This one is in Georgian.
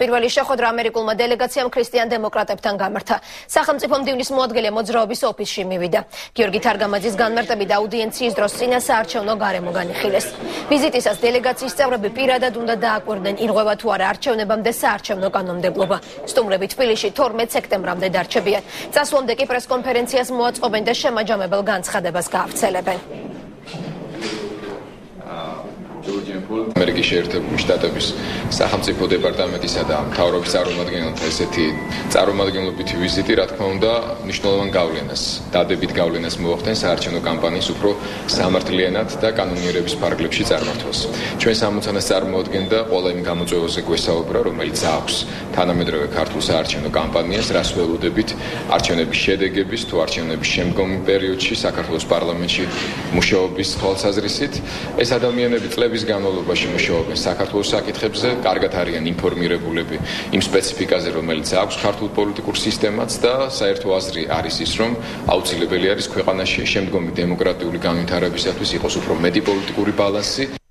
პირველი შეხვედრა ამერიკულმა დელეგაციამ ქრისტიან დემოკრატებთან გამართა. სახელმწიფო მდივნის მოადგილე მოძრაობის ოფისში მივიდა. გიორგი თარგამაძის განმარტებით აუდიენციის დროს წინა საარჩევნო გარემო განიხილეს. ვიზიტისას დელეგაციის წევრები პირადად უნდა დააკვირდნენ, ირღვევა თუ არა არჩევნებამდე საარჩევნო კანონმდებლობა. სტუმრები თბილისში 12 სექტემბრამდე დარჩებიან. წასვლამდე კი პრესკონფერენციას მოაწყობენ და შემაჯამებელ განცხადებას გაავრცელებენ. ამერიკის შეერთებული შტატების სახელმწიფო დეპარტამენტისა და მთავრობის წარმომადგენელთა ესეთი წარმომადგენლობითი ვიზიტი, რა თქმა უნდა, მნიშვნელოვან გავლენას, დადებით გავლენას მოახდენს საარჩევნო კამპანიის უფრო სამართლიანად და კანონიერების ფარგლებში წარმართვას. ჩვენ სამოცანას წარმოადგენდა ყველა იმ გამოწვევაზე გვესაუბრა, რომელიც აქვს თანამედროვე ქართულ საარჩევნო კამპანიას, რას ველოდებით არჩევნების შედეგების თუ არჩევნების შემდგომი პერიოდში საქართველოს პარლამენტში მუშაობის თვალსაზრისით. ეს ადამიანები წლების განმავლობაში მუშაობენ საქართველოს საკითხებზე, კარგად არიან ინფორმირებულები იმ სპეციფიკაზე, რომელიც აქვს ქართულ პოლიტიკურ სისტემაც და საერთო აზრი არის ის, რომ აუცილებელი არის ქვეყანაში შემდგომი დემოკრატიული განვითარებისათვის იყოს უფრო მეტი პოლიტიკური ბალანსი.